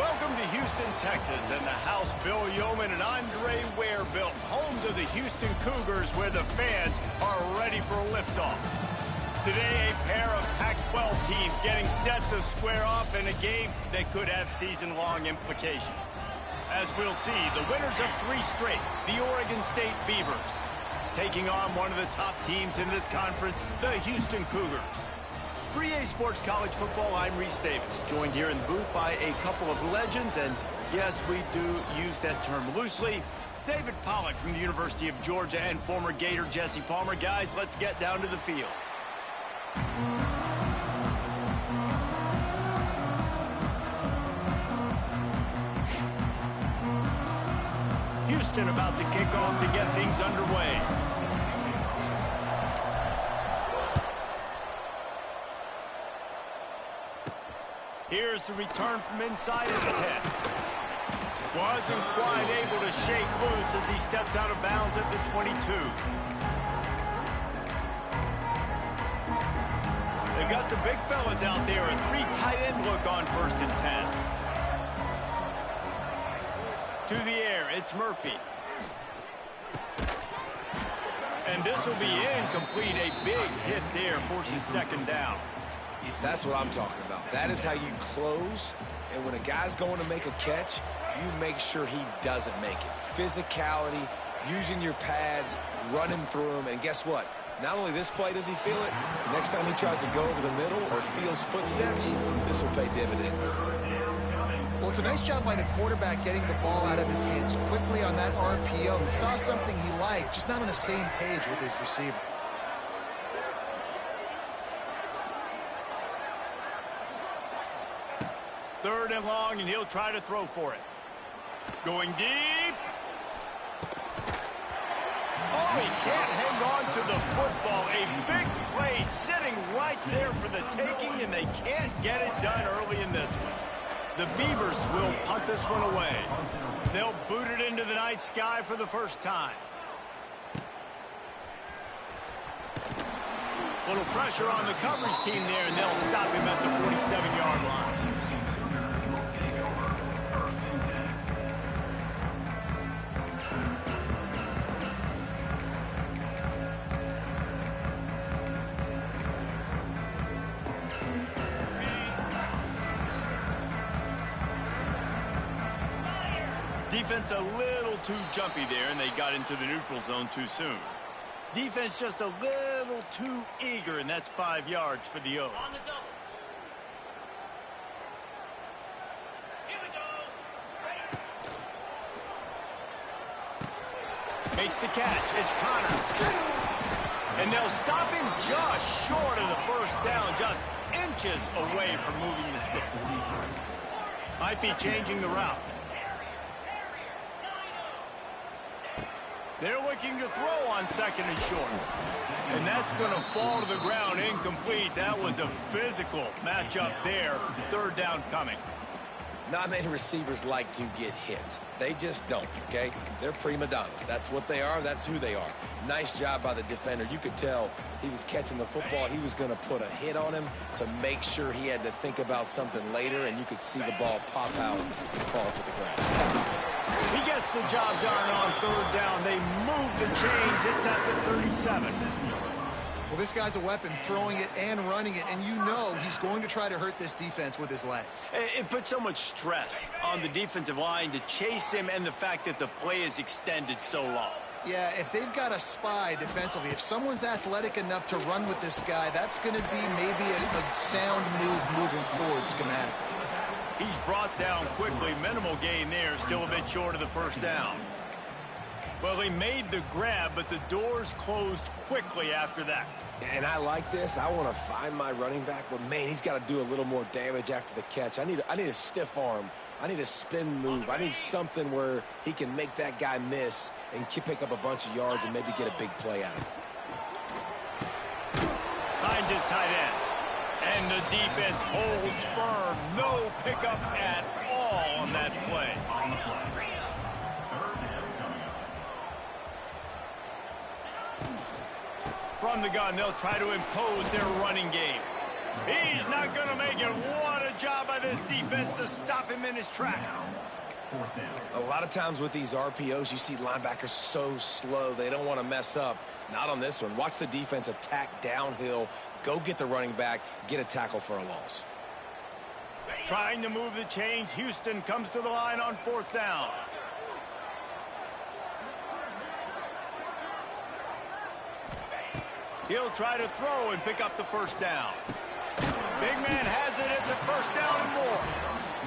Welcome to Houston, Texas, and the house Bill Yeoman and Andre Ware built, home to the Houston Cougars, where the fans are ready for a liftoff. Today, a pair of Pac-12 teams getting set to square off in a game that could have season-long implications. As we'll see, the winners of 3 straight, the Oregon State Beavers, taking on one of the top teams in this conference, the Houston Cougars. For EA Sports College Football, I'm Reese Davis, joined here in the booth by a couple of legends, and yes, we do use that term loosely. David Pollack from the University of Georgia and former Gator Jesse Palmer. Guys, let's get down to the field. Houston about to kick off to get things underway. Here's the return from inside his 10. Wasn't quite able to shake loose as he steps out of bounds at the 22. They've got the big fellas out there. A 3 tight end look on 1st and 10. To the air, it's Murphy. And this will be incomplete. A big hit there forces 2nd down. That's what I'm talking about. That is how you close, and when a guy's going to make a catch, you make sure he doesn't make it. Physicality, using your pads, running through them, and guess what? Not only this play does he feel it, next time he tries to go over the middle or feels footsteps, this will pay dividends. Well, it's a nice job by the quarterback getting the ball out of his hands quickly on that RPO. He saw something he liked, just not on the same page with his receiver. Third and long, and he'll try to throw for it. Going deep. Oh, he can't hang on to the football. A big play sitting right there for the taking, and they can't get it done early in this one. The Beavers will punt this one away. They'll boot it into the night sky for the first time. Little pressure on the coverage team there, and they'll stop him at the 47-yard line. Defense a little too jumpy there, and they got into the neutral zone too soon. Defense just a little too eager, and that's 5 yards for the O. On the double. Here we go. Makes the catch. It's Connors. And they'll stop him just short of the 1st down, just inches away from moving the sticks. Might be changing the route. They're looking to throw on 2nd and short. And that's going to fall to the ground incomplete. That was a physical matchup there. 3rd down coming. Not many receivers like to get hit. They just don't, okay? They're prima donnas. That's what they are. That's who they are. Nice job by the defender. You could tell he was catching the football. He was going to put a hit on him to make sure he had to think about something later, and you could see the ball pop out and fall to the ground. He gets the job done on 3rd down. They move the chains. It's at the 37. Well, this guy's a weapon, throwing it and running it, and you know he's going to try to hurt this defense with his legs. It puts so much stress on the defensive line to chase him, and the fact that the play is extended so long. Yeah, if they've got a spy defensively, if someone's athletic enough to run with this guy, that's going to be maybe a sound move moving forward schematically. He's brought down quickly. Minimal gain there. Still a bit short of the 1st down. Well, he made the grab, but the doors closed quickly after that. And I like this. I want to find my running back, but, man, he's got to do a little more damage after the catch. I need a stiff arm. I need a spin move. I need something where he can make that guy miss and pick up a bunch of yards and maybe get a big play out of it. Finds his tight end. And the defense holds firm. No pickup at all on that play. From the gun, they'll try to impose their running game. He's not going to make it. What a job by this defense to stop him in his tracks. A lot of times with these RPOs, you see linebackers so slow, they don't want to mess up. Not on this one. Watch the defense attack downhill, go get the running back, get a tackle for a loss. Trying to move the chains, Houston comes to the line on 4th down. He'll try to throw and pick up the 1st down. Big man has it. It's a 1st down and more.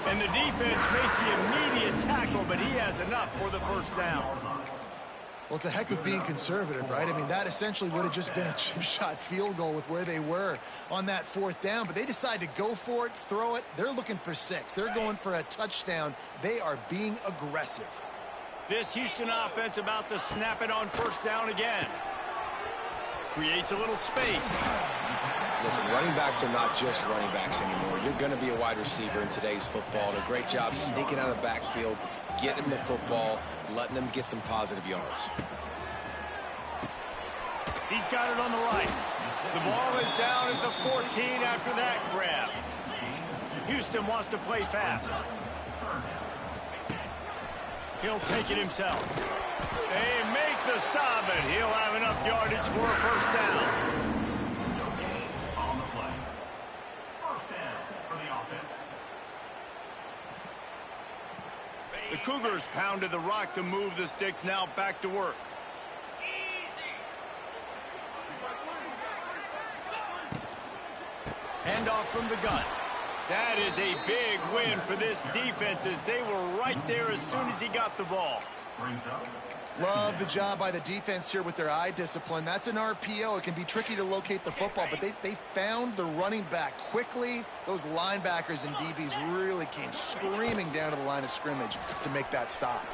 And the defense makes the immediate tackle, but he has enough for the 1st down. Well, it's a heck of being conservative, right? I mean, that essentially would have just been a chip shot field goal with where they were on that 4th down. But they decide to go for it, throw it. They're looking for 6. They're going for a touchdown. They are being aggressive. This Houston offense about to snap it on 1st down again. Creates a little space. Listen, running backs are not just running backs anymore. You're going to be a wide receiver in today's football. And a great job sneaking out of the backfield, getting the football, letting them get some positive yards. He's got it on the right. The ball is down at the 14 after that grab. Houston wants to play fast. He'll take it himself. They make the stop, and he'll have enough yardage for a 1st down. On the play. 1st down for the offense. The Cougars pounded the rock to move the sticks. Now back to work. Handoff from the gun. That is a big win for this defense as they were right there as soon as he got the ball. Love the job by the defense here with their eye discipline. That's an RPO. It can be tricky to locate the football, but they found the running back quickly. Those linebackers and DBs really came screaming down to the line of scrimmage to make that stop.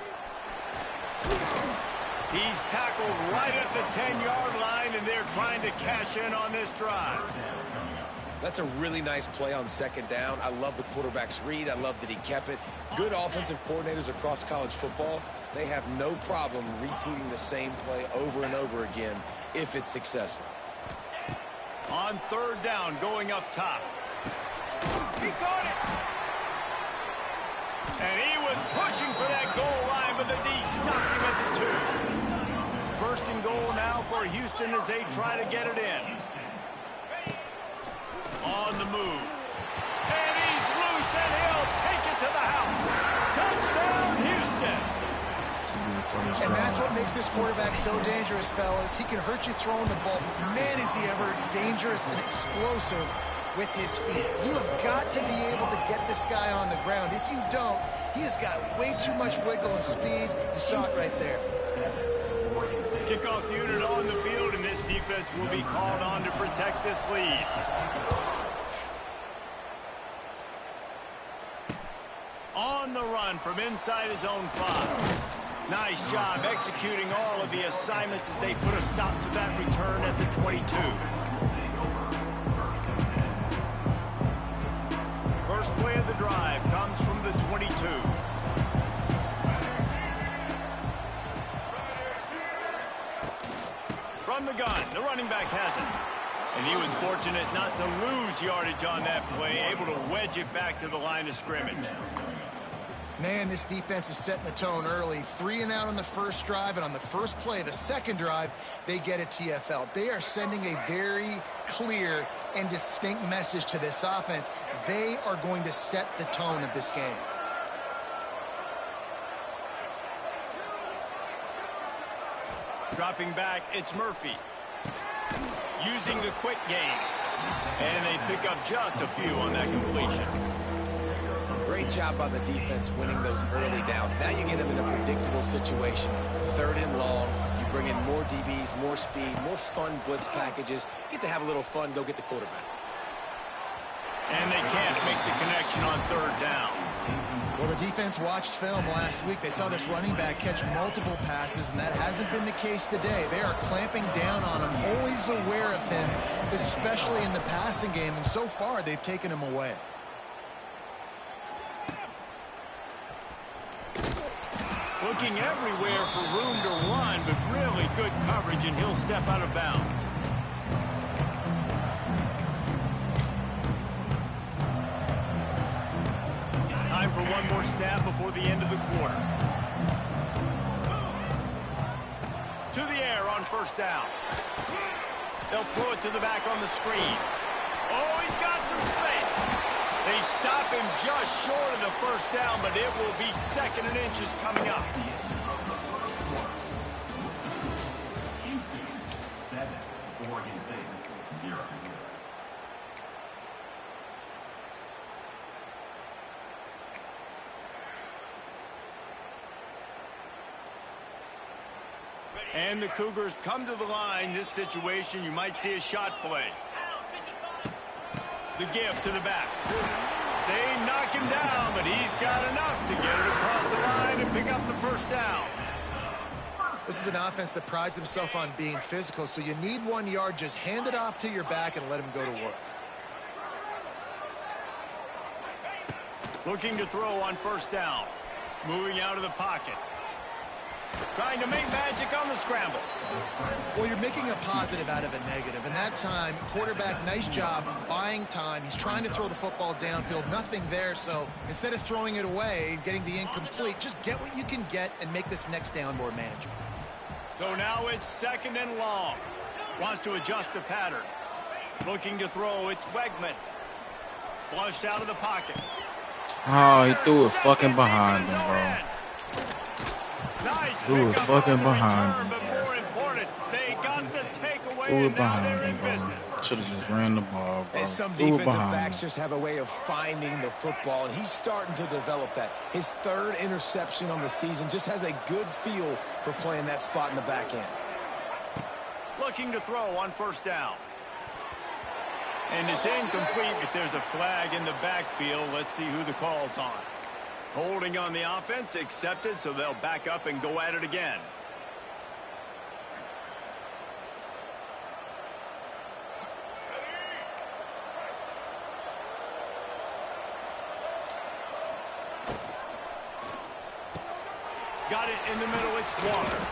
He's tackled right at the 10-yard line, and they're trying to cash in on this drive. That's a really nice play on 2nd down. I love the quarterback's read. I love that he kept it. Good offensive coordinators across college football, they have no problem repeating the same play over and over again if it's successful. On 3rd down, going up top. He caught it. And he was pushing for that goal line, but the D stopped him at the 2. 1st and goal now for Houston as they try to get it in. On the move. And he's loose, and he'll take it to the house. Touchdown, Houston. And that's what makes this quarterback so dangerous, fellas. He can hurt you throwing the ball. Man, is he ever dangerous and explosive with his feet. You have got to be able to get this guy on the ground. If you don't, he has got way too much wiggle and speed. You saw it right there. Kickoff unit on the field, and this defense will be called on to protect this lead. On the run from inside his own 5. Nice job executing all of the assignments as they put a stop to that return at the 22. First play of the drive comes from the 22. From the gun, the running back has it. And he was fortunate not to lose yardage on that play, able to wedge it back to the line of scrimmage. Man, this defense is setting the tone early. 3 and out on the first drive, and on the first play of the second drive, they get a TFL. They are sending a very clear and distinct message to this offense. They are going to set the tone of this game. Dropping back, it's Murphy. Using the quick game. And they pick up just a few on that completion. Great job by the defense winning those early downs. Now you get them in a predictable situation. 3rd and long. You bring in more DBs, more speed, more fun blitz packages. Get to have a little fun, go get the quarterback. And they can't make the connection on 3rd down. Well, the defense watched film last week. They saw this running back catch multiple passes, and that hasn't been the case today. They are clamping down on him, always aware of him, especially in the passing game, and so far they've taken him away. Looking everywhere for room to run, but really good coverage, and he'll step out of bounds. one more snap before the end of the quarter. To the air on first down. They'll throw it to the back on the screen. Oh, he's got some space. They stop him just short of the first down, but it will be 2nd and inches coming up. Houston, 7. Oregon State, 0. And the Cougars come to the line. This situation, you might see a shot play. The give to the back. They knock him down, but he's got enough to get it across the line and pick up the first down. This is an offense that prides himself on being physical, so you need 1 yard. Just hand it off to your back and let him go to work. Looking to throw on first down. Moving out of the pocket. Trying to make magic on the scramble. Well, you're making a positive out of a negative. And that time, quarterback, nice job buying time. He's trying to throw the football downfield. Nothing there. So instead of throwing it away and getting the incomplete, just get what you can get and make this next down more manageable. So now it's 2nd and long. Wants to adjust the pattern. Looking to throw. It's Wegman. Flushed out of the pocket. Oh, he threw it fucking behind him, bro. Nice Threw it fucking behind him, but more important, they got the takeaway Threw it and now behind they're in him, bro. business. Should have just ran the ball, bro. And some Threw it defensive behind backs him. just have a way of finding the football, and he's starting to develop that. His 3rd interception on the season, just has a good feel for playing that spot in the back end. Looking to throw on first down. And it's incomplete, but there's a flag in the backfield. Let's see who the call's on. Holding on the offense, accepted, so they'll back up and go at it again. Got it in the middle, it's Waller.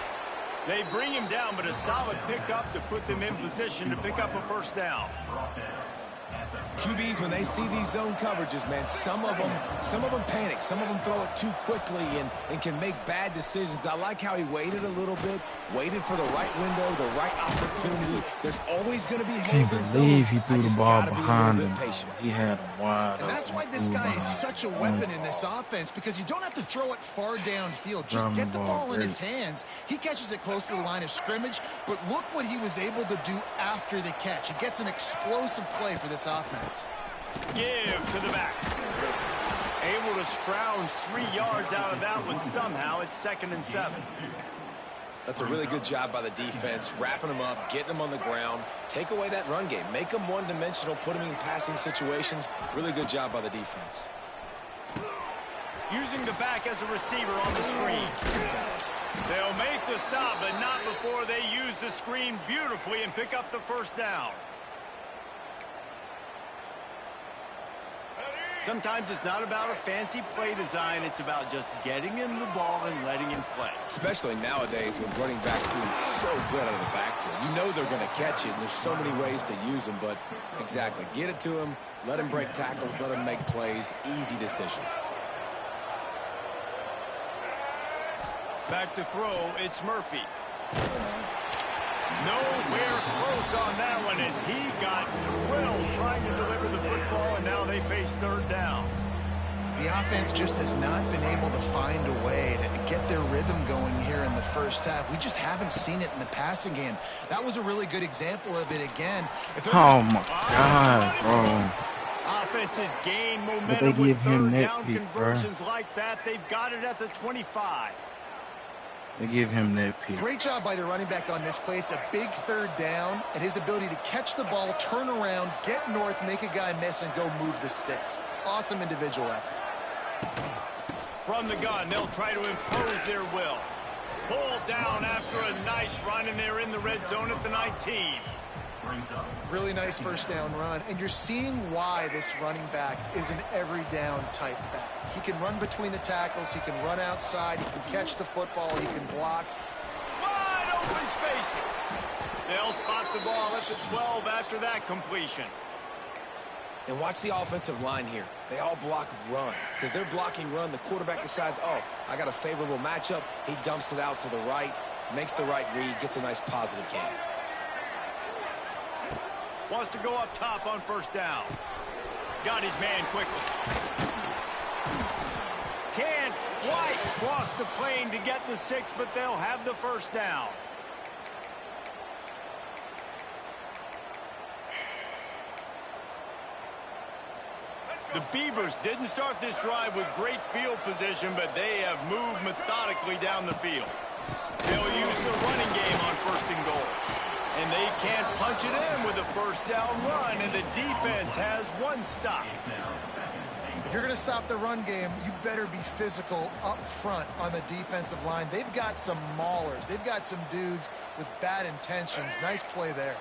They bring him down, but a solid pickup to put them in position to pick up a first down. QBs, when they see these zone coverages, man, some of them panic. Some of them throw it too quickly and can make bad decisions. I like how he waited a little bit, waited for the right window, the right opportunity. There's always going to be holes in Can't zones. believe he threw I the just ball gotta be a behind little him. bit patient. He had him wide. And that's why this guy is such a weapon in this offense, because you don't have to throw it far downfield. Just get the ball in his hands. He catches it close to the line of scrimmage, but look what he was able to do after the catch. He gets an explosive play for this offense. Give to the back. Able to scrounge 3 yards out of that one somehow. It's 2nd and 7. That's a really good job by the defense, wrapping them up, getting them on the ground. Take away that run game. Make them one-dimensional, put them in passing situations. Really good job by the defense. Using the back as a receiver on the screen. They'll make the stop, but not before they use the screen beautifully and pick up the first down. Sometimes it's not about a fancy play design. It's about just getting him the ball and letting him play. Especially nowadays with running backs being so good out of the backfield. You know they're going to catch it, and there's so many ways to use them, but exactly. Get it to him, let him break tackles, let him make plays. Easy decision. Back to throw, it's Murphy. Nowhere close on that one as he got drilled trying to deliver the football, and now they face 3rd down. The offense just has not been able to find a way to get their rhythm going here in the first half. We just haven't seen it in the passing game. That was a really good example of it again. Oh, my God, bro. Offenses gain momentum with give him 3rd that down pick, conversions like that. They've got it at the 25. They give him that pick. Great job by the running back on this play. It's a big 3rd down, and his ability to catch the ball, turn around, get north, make a guy miss, and go move the sticks. Awesome individual effort. From the gun, they'll try to impose their will. Pulled down after a nice run, and they're in the red zone at the 19. Really nice first down run, and you're seeing why this running back is an every down type back. He can run between the tackles, he can run outside, he can catch the football, he can block. Wide open spaces. They'll spot the ball at the 12 after that completion. And watch the offensive line here. They all block run. Because they're blocking run, the quarterback decides, oh, I got a favorable matchup. He dumps it out to the right, makes the right read, gets a nice positive gain. Wants to go up top on first down. Got his man quickly. Can't quite cross the plane to get the 6, but they'll have the first down. The Beavers didn't start this drive with great field position, but they have moved methodically down the field. They'll use the running game on first and goal. And they can't punch it in with a first down run, and the defense has one stop. If you're going to stop the run game, you better be physical up front on the defensive line. They've got some maulers. They've got some dudes with bad intentions. Nice play there.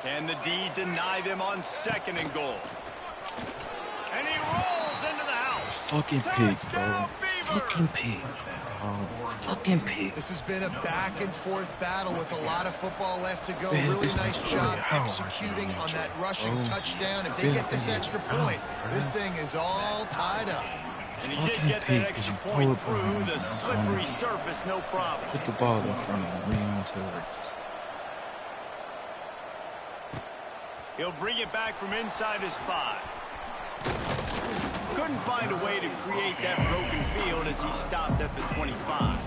Can the D deny them on second and goal? And he rolls into the house. Fucking pig, bro. Fucking pig. Fucking pig. This has been a back-and-forth battle with a lot of football left to go. Really nice job executing on that rushing touchdown. If they get this extra point, this thing is all tied up. And he did get that extra point through the slippery surface, no problem. Put the ball in front of him. Lean onto it. He'll bring it back from inside his 5. Couldn't find a way to create that broken field as he stopped at the 25.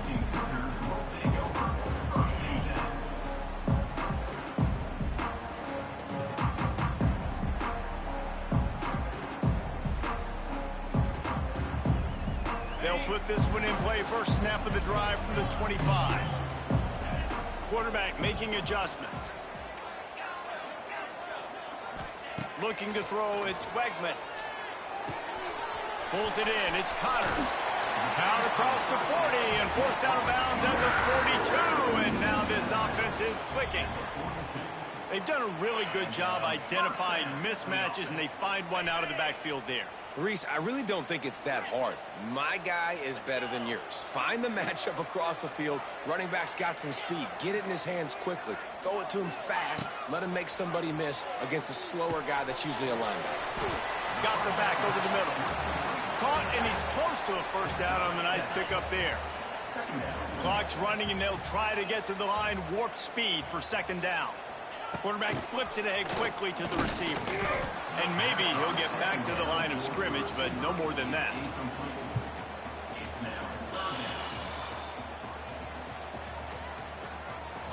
They'll put this one in play first snap of the drive from the 25. Quarterback making adjustments. Looking to throw, it's Wegman. Pulls it in, it's Connors. Out across the 40 and forced out of bounds at the 42, and now this offense is clicking. They've done a really good job identifying mismatches, and they find one out of the backfield there. Reese, I really don't think it's that hard. My guy is better than yours. Find the matchup across the field. Running back's got some speed. Get it in his hands quickly. Throw it to him fast. Let him make somebody miss against a slower guy that's usually a linebacker. Got the back over the middle. Caught, and he's close to a first down on the nice pickup there. Clock's running, and they'll try to get to the line warp speed for second down. Quarterback flips it ahead quickly to the receiver. And maybe he'll get back to the line of scrimmage, but no more than that.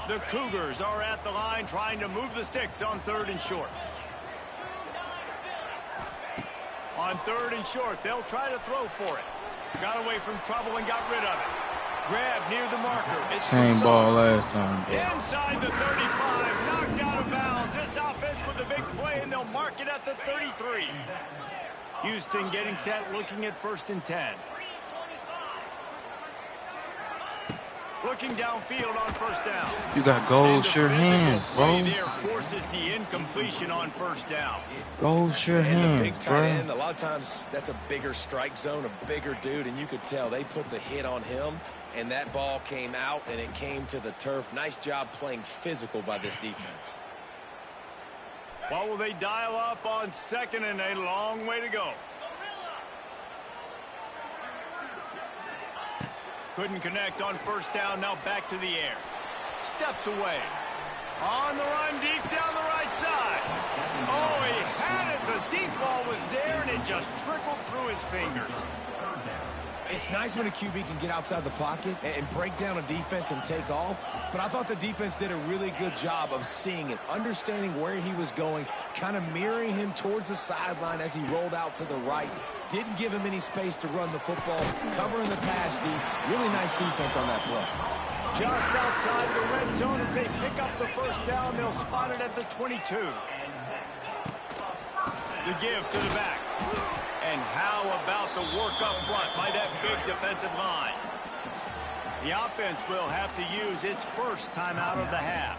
The Cougars are at the line trying to move the sticks on third and short. On third and short, they'll try to throw for it. Got away from trouble and got rid of it. Grab near the marker. It's same ball last time, bro. Inside the 35, knocked out of bounds. This offense with a big play, and they'll mark it at the 33. Houston getting set, looking at first and 10. Looking downfield on first down. You got gold sure hands, bro. There forces the incompletion on first down. Gold sure And the hands, big tight bro. end, a lot of times that's a bigger strike zone, a bigger dude, and you could tell they put the hit on him, and that ball came out, and it came to the turf. Nice job playing physical by this defense. What will they dial up on second and a long way to go? Couldn't connect on first down, now back to the air. Steps away. On the run, deep down the right side. Oh, he had it. The deep ball was there, and it just trickled through his fingers. It's nice when a QB can get outside the pocket and break down a defense and take off, but I thought the defense did a really good job of seeing it, understanding where he was going, kind of mirroring him towards the sideline as he rolled out to the right. Didn't give him any space to run the football, covering the pass deep. Really nice defense on that play. Just outside the red zone as they pick up the first down. They'll spot it at the 22. The give to the back. And how about the work up front by that big defensive line? The offense will have to use its first timeout of the half.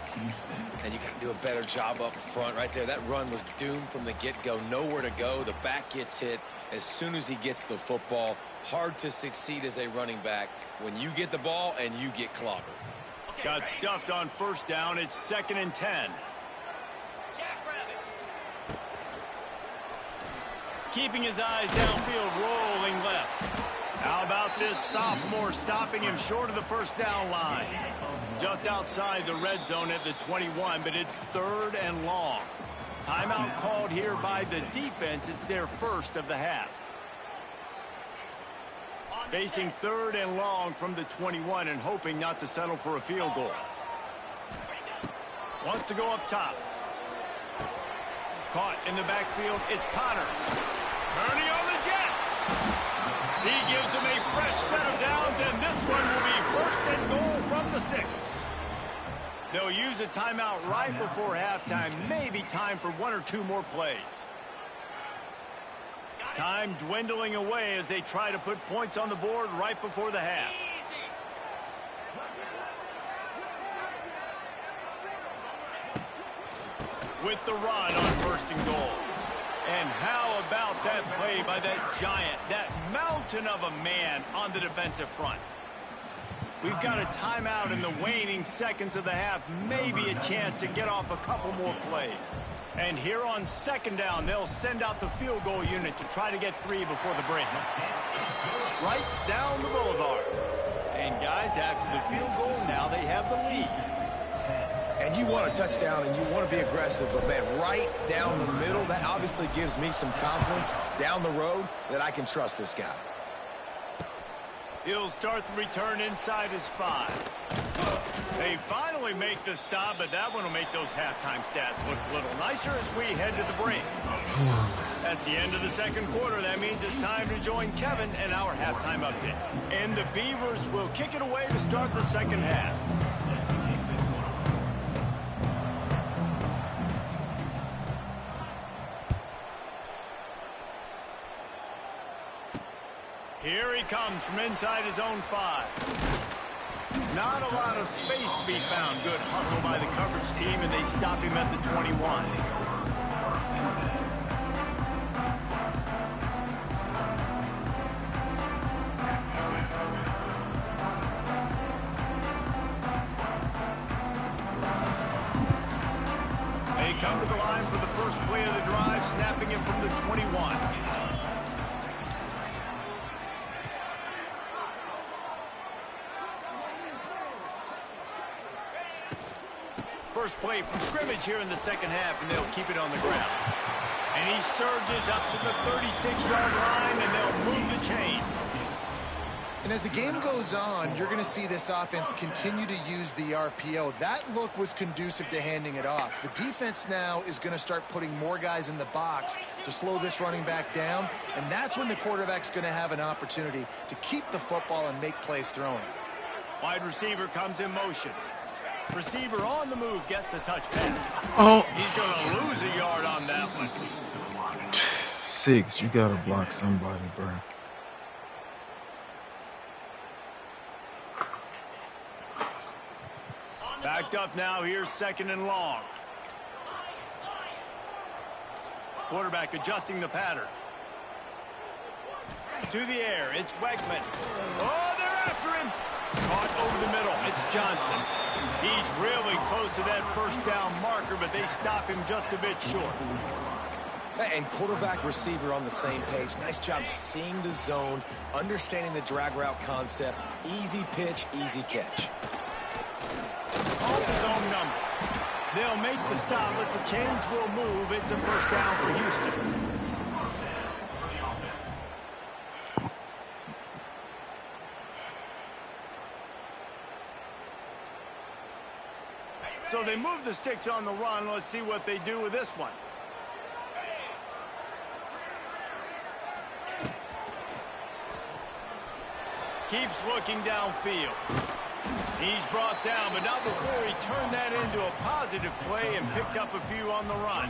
And you got to do a better job up front right there. That run was doomed from the get-go. Nowhere to go. The back gets hit as soon as he gets the football. Hard to succeed as a running back when you get the ball and you get clobbered. Got stuffed on first down. It's second and 10. Keeping his eyes downfield, rolling left. How about this sophomore stopping him short of the first down line? Just outside the red zone at the 21, but it's 3rd and long. Timeout called here by the defense. It's their first of the half. Facing 3rd and long from the 21 and hoping not to settle for a field goal. Wants to go up top. Caught in the backfield, it's Connors. Turning on the Jets. He gives them a fresh set of downs, and this one will be 1st and goal from the 6. They'll use a timeout right before halftime. Maybe time for 1 or 2 more plays. Time dwindling away as they try to put points on the board right before the half. With the run on 1st and goal. And how about that play by that giant, that mountain of a man on the defensive front? We've got a timeout in the waning seconds of the half, maybe a chance to get off a couple more plays. And here on 2nd down, they'll send out the field goal unit to try to get 3 before the break. Right down the boulevard. And guys, after the field goal, now they have the lead. And you want a touchdown and you want to be aggressive, but man, right down the middle, that obviously gives me some confidence down the road that I can trust this guy. He'll start the return inside his 5. They finally make the stop, but that one will make those halftime stats look a little nicer as we head to the break. That's the end of the 2nd quarter. That means it's time to join Kevin and our halftime update. And the Beavers will kick it away to start the 2nd half. Here he comes from inside his own 5. Not a lot of space to be found. Good hustle by the coverage team, and they stop him at the 21. They come to the line for the first play of the drive, snapping it from the 21. First play from scrimmage here in the 2nd half, and they'll keep it on the ground. And he surges up to the 36-yard line, and they'll move the chain. And as the game goes on, you're going to see this offense continue to use the RPO. That look was conducive to handing it off. The defense now is going to start putting more guys in the box to slow this running back down, and that's when the quarterback's going to have an opportunity to keep the football and make plays throwing. Wide receiver comes in motion. Receiver on the move gets the touch pass. Oh. He's going to lose a yard on that one. 6, you gotta block somebody, bro. Backed up now, here's 2nd and long. Quarterback adjusting the pattern. To the air, it's Wegman. Oh, they're after him. Caught over the middle, it's Johnson. He's really close to that 1st down marker, but they stop him just a bit short. And quarterback, receiver on the same page. Nice job seeing the zone, understanding the drag route concept. Easy pitch, easy catch. Off his own number. They'll make the stop, but the chains will move. It's a 1st down for Houston. So they move the sticks on the run. Let's see what they do with this one. Keeps looking downfield. He's brought down, but not before he turned that into a positive play and picked up a few on the run.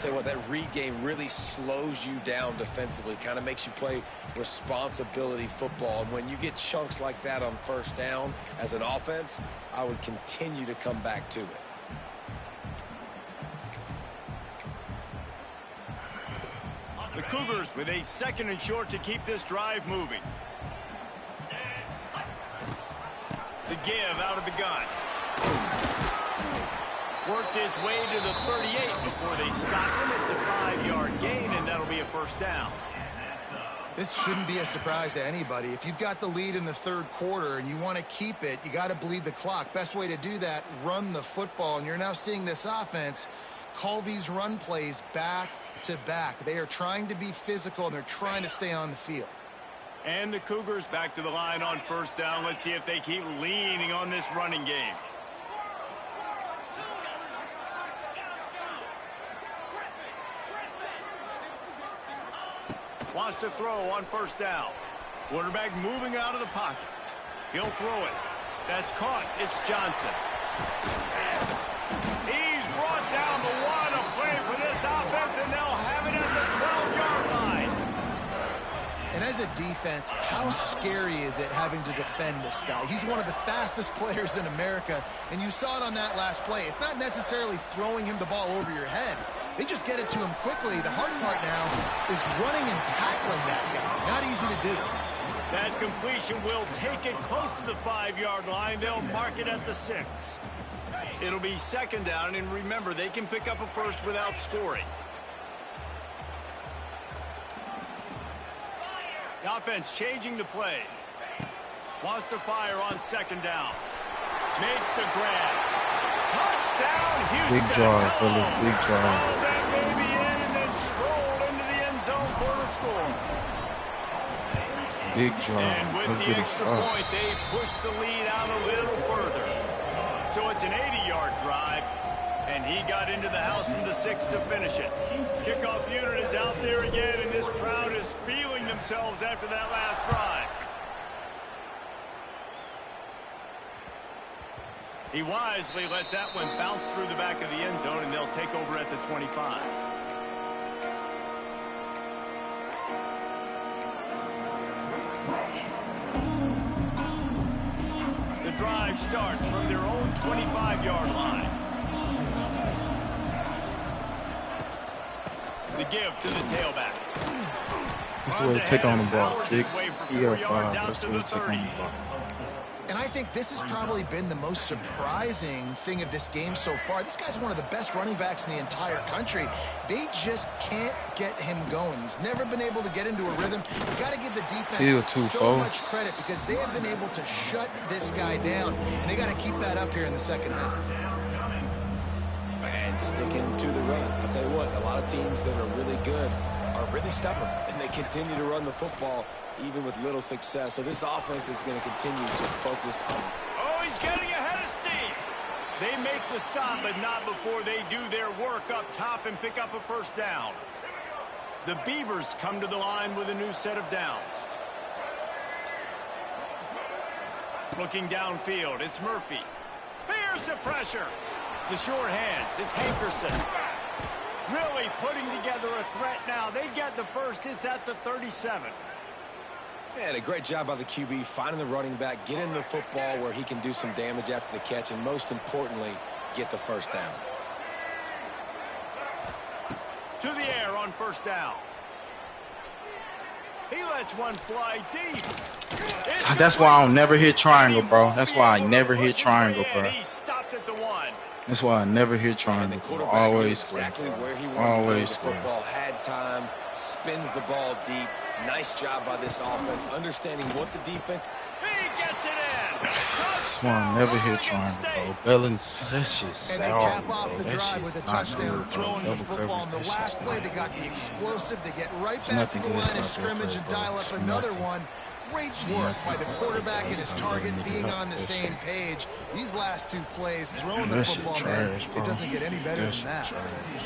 Tell you what, that read game really slows you down defensively, kind of makes you play responsibility football. And when you get chunks like that on 1st down as an offense, I would continue to come back to it. The Cougars with a 2nd and short to keep this drive moving. The give out of the gun. Worked his way to the 38 before they stopped him. It's a 5-yard gain, and that'll be a first down. This shouldn't be a surprise to anybody. If you've got the lead in the third quarter and you want to keep it, you got to bleed the clock. Best way to do that, run the football. And you're now seeing this offense call these run plays back to back. They are trying to be physical, and they're trying to stay on the field. And the Cougars back to the line on first down. Let's see if they keep leaning on this running game. Wants to throw on first down. Quarterback moving out of the pocket. He'll throw it. That's caught. It's Johnson. He's brought down the one. A play for this offense, and they'll have it at the 12-yard line. And as a defense, how scary is it having to defend this guy? He's one of the fastest players in America, and you saw it on that last play. It's not necessarily throwing him the ball over your head. They just get it to him quickly. The hard part now is running and tackling that guy. Not easy to do. That completion will take it close to the 5-yard line. They'll mark it at the 6. It'll be second down, and remember, they can pick up a first without scoring. The offense changing the play. Wants to fire on second down. Makes the grab. Touchdown, Houston. Big drive, fellas. Big drive. Oh, that baby in and then stroll into the end zone for the score. Big drive. And with Let's the get it extra started. point, they push the lead out a little further. So it's an 80-yard drive, and he got into the house from the 6 to finish it. Kickoff unit is out there again, and this crowd is feeling themselves after that last drive. He wisely lets that one bounce through the back of the end zone, and they'll take over at the 25. The drive starts from their own 25-yard line. The give to the tailback. That's the way to take on the ball. 6, you got 5. That's the way to take on the ball. And I think this has probably been the most surprising thing of this game so far. This guy's one of the best running backs in the entire country. They just can't get him going. He's never been able to get into a rhythm. You got to give the defense so much credit because they have been able to shut this guy down, and they got to keep that up here in the second half. And sticking to the run. I'll tell you what, a lot of teams that are really good are really stubborn, and they continue to run the football even with little success. So this offense is going to continue to focus on. Oh, he's getting ahead of steam. They make the stop, but not before they do their work up top and pick up a first down. The Beavers come to the line with a new set of downs. Looking downfield, it's Murphy. Here's the pressure. The short hands, it's Hankerson. Really putting together a threat now. They get the first. It's at the 37. And a great job by the QB finding the running back, getting the football where he can do some damage after the catch, and most importantly, get the first down. To the air on first down. He lets one fly deep. That's why I don't never hit triangle, bro. That's why I never hit triangle, bro. He stopped at the 1. That's why I never hit triangle. Always exactly where he wanted always to throw the football. Had time, spins the ball deep. Nice job by this offense, understanding what the defense. He gets it in. That's why I never hit triangle, bro. Bellins, that shit's And they cap off the drive with a touchdown throwing the football. On the last play, they got the explosive. They get right back to the line of scrimmage and dial up another one. Great work by the quarterback and his target being on the same page. These last two plays, throwing the football, man, it doesn't get any better than that.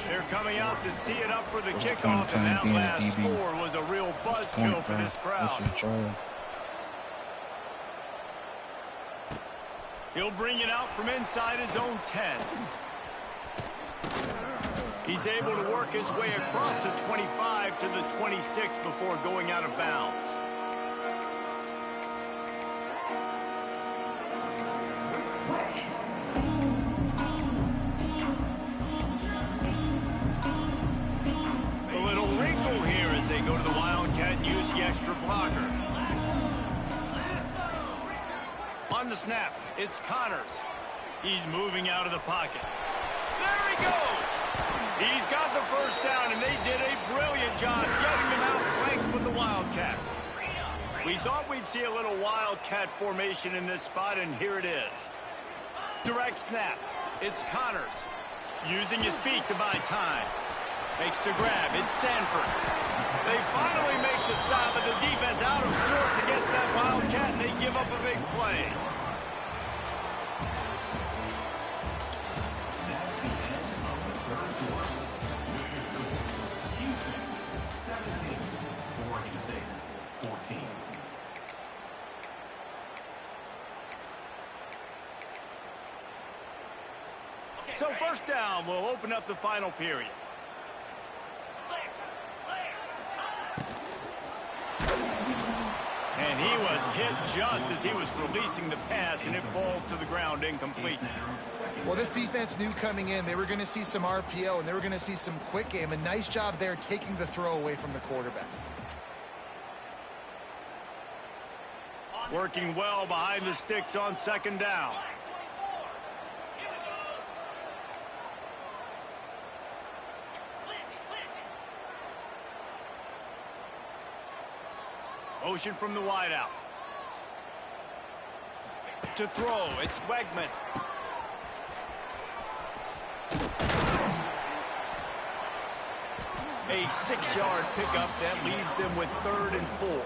They're coming out to tee it up for the kickoff, and that last score was a real buzzkill for this crowd. He'll bring it out from inside his own 10. He's able to work his way across the 25 to the 26 before going out of bounds. A little wrinkle here as they go to the Wildcat and use the extra blocker. On the snap, it's Connors. He's moving out of the pocket. There he goes. He's got the first down, and they did a brilliant job We thought we'd see a little wildcat formation in this spot, and here it is. Direct snap. It's Connors. Using his feet to buy time. Makes the grab. It's Sanford. They finally make the stop, but the defense out of sorts against that wildcat, and they give up a big play. So first down will open up the final period. And he was hit just as he was releasing the pass, and it falls to the ground incomplete. Well, this defense knew coming in they were going to see some RPO, and they were going to see some quick game. A nice job there taking the throw away from the quarterback. Working well behind the sticks on second down. Motion from the wideout. To throw, it's Wegman. A 6-yard pickup that leaves them with 3rd and 4.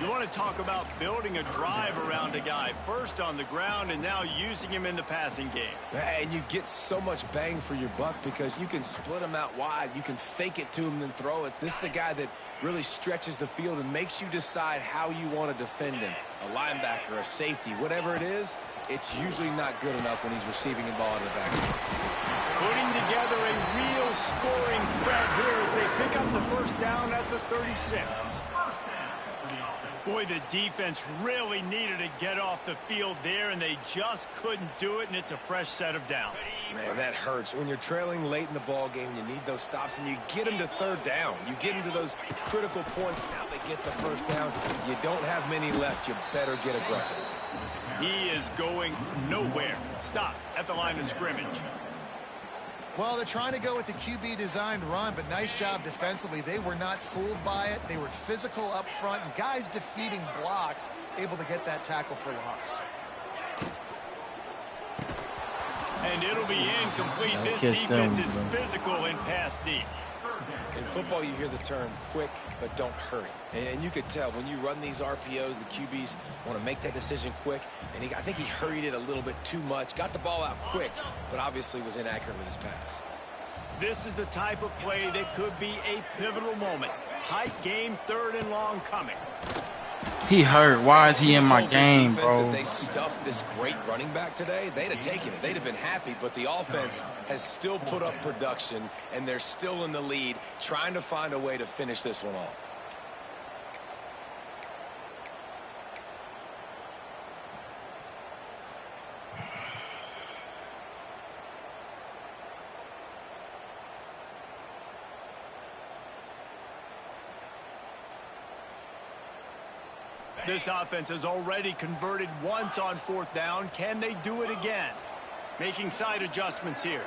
You want to talk about building a drive around a guy. First on the ground and now using him in the passing game. And you get so much bang for your buck because you can split him out wide. You can fake it to him and throw it. This is the guy that really stretches the field and makes you decide how you want to defend him. A linebacker, a safety, whatever it is, it's usually not good enough when he's receiving the ball to the backfield. Putting together a real scoring threat here as they pick up the first down at the 36. Boy, the defense really needed to get off the field there, and they just couldn't do it, and it's a fresh set of downs. Man, that hurts. When you're trailing late in the ball game, you need those stops, and you get them to 3rd down. You get them to those critical points. Now they get the first down. You don't have many left. You better get aggressive. He is going nowhere. Stop at the line of scrimmage. Well, they're trying to go with the QB-designed run, but nice job defensively. They were not fooled by it. They were physical up front, and guys defeating blocks, able to get that tackle for loss. And it'll be incomplete. This defense is physical and pass deep. In football, you hear the term quick, but don't hurry. And you could tell when you run these RPOs, the QBs want to make that decision quick. And I think he hurried it a little bit too much. Got the ball out quick, but obviously was inaccurate with his pass. This is the type of play that could be a pivotal moment. Tight game, 3rd and long coming. He hurt. Why is he in my game, bro? If they stuffed this great running back today, they'd have taken it. They'd have been happy, but the offense has still put up production, and they're still in the lead, trying to find a way to finish this one off. This offense has already converted once on 4th down. Can they do it again? Making side adjustments here.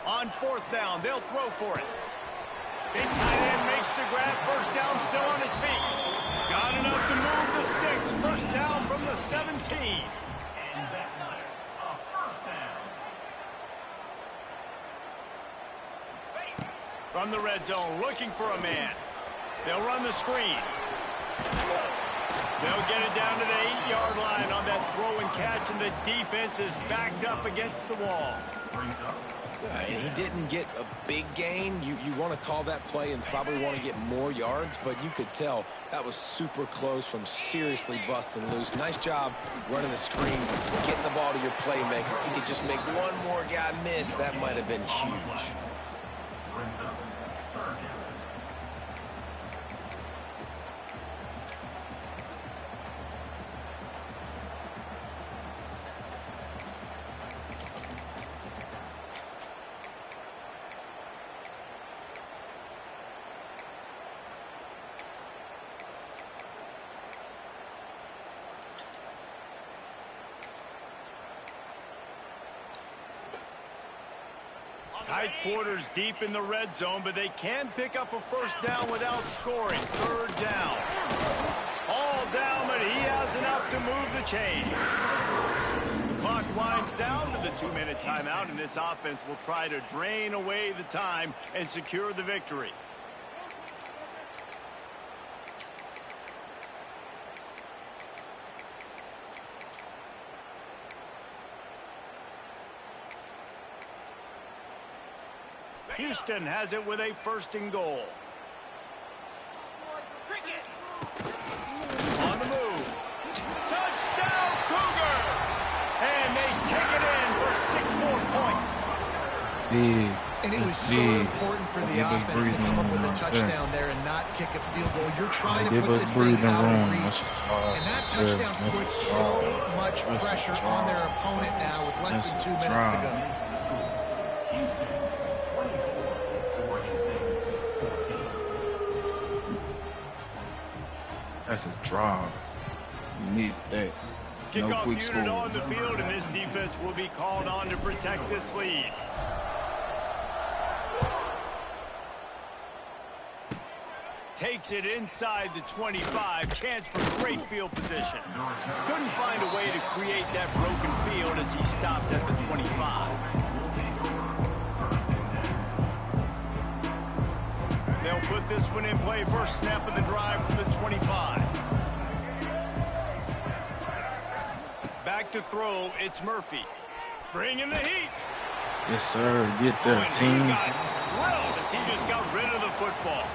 On 4th down, they'll throw for it. Big tight end makes the grab. First down, still on his feet. Got enough to move the sticks. First down from the 17. From the red zone, looking for a man. They'll run the screen. They'll get it down to the 8-yard line on that throw and catch, and the defense is backed up against the wall. And he didn't get a big gain. You want to call that play and probably want to get more yards, but you could tell that was super close from seriously busting loose. Nice job running the screen, getting the ball to your playmaker. If he could just make one more guy miss, that might have been huge. Tight quarters deep in the red zone, but they can pick up a first down without scoring. Third down. All down, but he has enough to move the chains. The clock winds down to the 2-minute timeout, and this offense will try to drain away the time and secure the victory. Houston has it with a 1st and goal. On the move. Touchdown, Cougar! And they take it in for 6 more points. Big. And it was so important for the offense to come up with a touchdown there and not kick a field goal. You're trying to put this thing out of reach. And that touchdown puts so much pressure on their opponent now with less than 2 minutes to go. That's a drive. You need that. Kickoff unit on the field, and this defense will be called on to protect this lead. Takes it inside the 25. Chance for great field position. Couldn't find a way to create that broken field as he stopped at the 25. They'll put this one in play. First snap of the drive from the 25. Back to throw, it's Murphy. Bringing the heat. Yes, sir. Get that team. He got drilled as he just got rid of the football.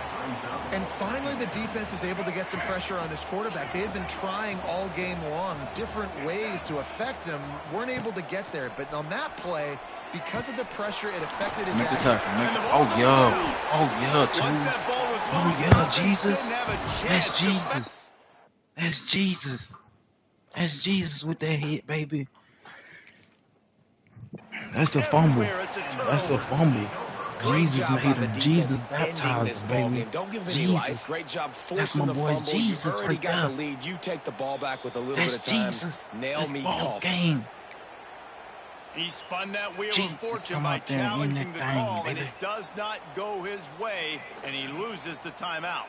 And finally, the defense is able to get some pressure on this quarterback. They had been trying all game long different ways to affect him. Weren't able to get there. But on that play, because of the pressure, it affected his action. Oh, yeah. Oh, yeah, too. Oh, yeah, Jesus. That's Jesus. That's Jesus. That's Jesus with that hit, baby. That's a fumble. That's a fumble. Jesus made him. Jesus baptized, baby. Don't give him any Jesus. life. Great job forcing the fumble. Jesus. You've already got the lead. You take the ball back with a little bit of time. Jesus. Nail me ball game. He spun that wheel of fortune by challenging the call, and it does not go his way, and he loses the timeout.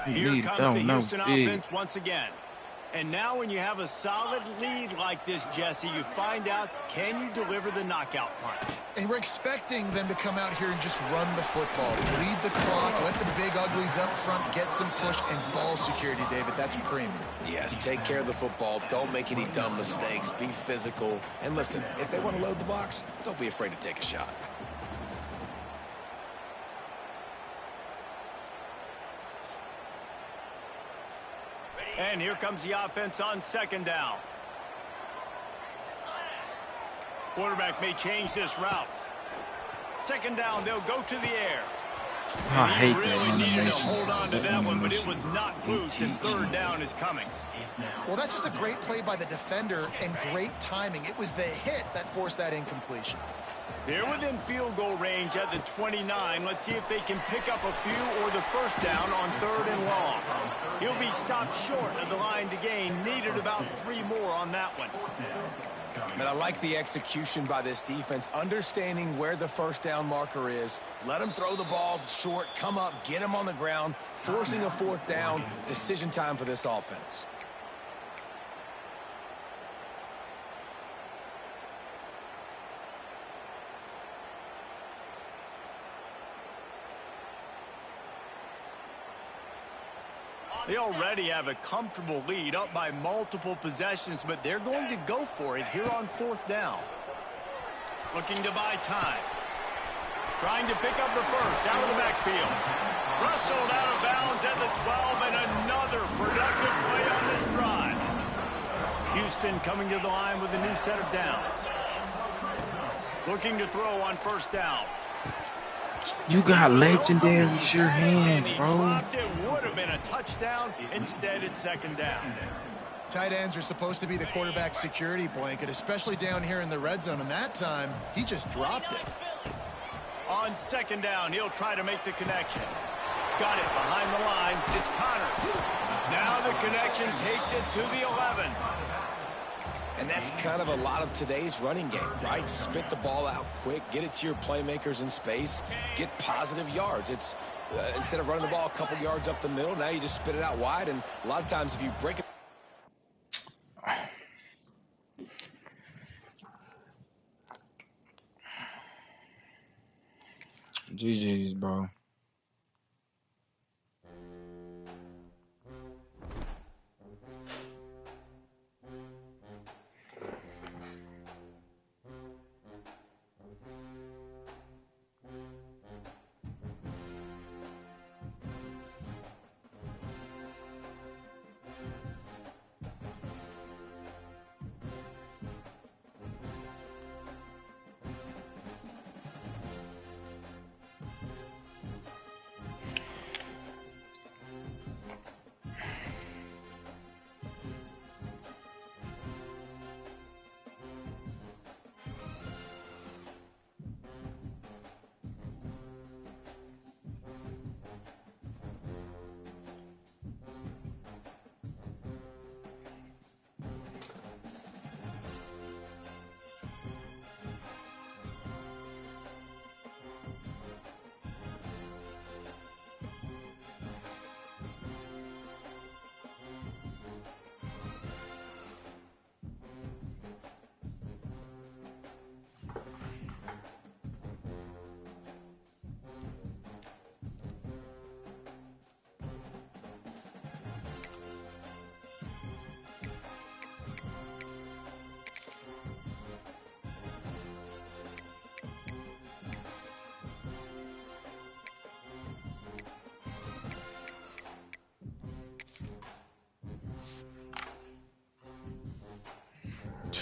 Here comes the Houston offense once again. And now when you have a solid lead like this, Jesse, you find out, can you deliver the knockout punch? And we're expecting them to come out here and just run the football. Lead the clock, let the big uglies up front get some push and ball security, David. That's premium. Yes, take care of the football. Don't make any dumb mistakes. Be physical. And listen, if they want to load the box, don't be afraid to take a shot. And here comes the offense on 2nd down. Quarterback may change this route. 2nd down, they'll go to the air. I hate that really needed to animation. hold on to that one, but it was not loose, and 3rd down is coming. Well, that's just a great play by the defender and great timing. It was the hit that forced that incompletion. They're within field goal range at the 29. Let's see if they can pick up a few or the first down on 3rd and long. He'll be stopped short of the line to gain. Needed about 3 more on that one. And I like the execution by this defense, understanding where the first down marker is. Let them throw the ball short, come up, get them on the ground, forcing a 4th down. Decision time for this offense. They already have a comfortable lead, up by multiple possessions, but they're going to go for it here on 4th down. Looking to buy time. Trying to pick up the first out of the backfield. Rustled out of bounds at the 12, and another productive play on this drive. Houston coming to the line with a new set of downs. Looking to throw on 1st down. You got legendary sure hands, bro. It would have been a touchdown. Instead, it's 2nd down. Tight ends are supposed to be the quarterback's security blanket, especially down here in the red zone. And that time, he just dropped it. On 2nd down, he'll try to make the connection. Got it behind the line. It's Connors. Now the connection takes it to the 11. And that's kind of a lot of today's running game, right? Spit the ball out quick, get it to your playmakers in space, get positive yards. It's instead of running the ball a couple yards up the middle, now you just spit it out wide. And a lot of times if you break it. GG's, bro.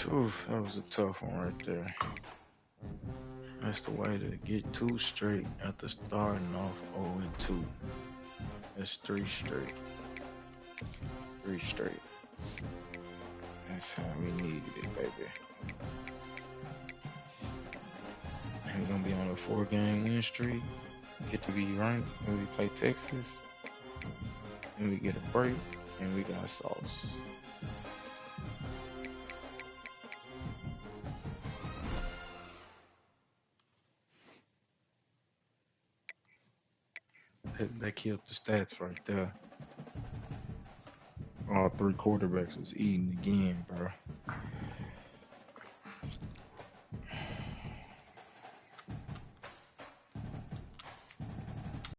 Oof, that was a tough one right there. That's the way to get 2 straight after starting off 0-2. That's 3 straight. 3 straight. That's how we needed it, baby. And we're gonna be on a 4-game win streak. Get to be ranked when we play Texas. And we get a break, and we got sauce. That killed the stats right there. All 3 quarterbacks was eating again, bro.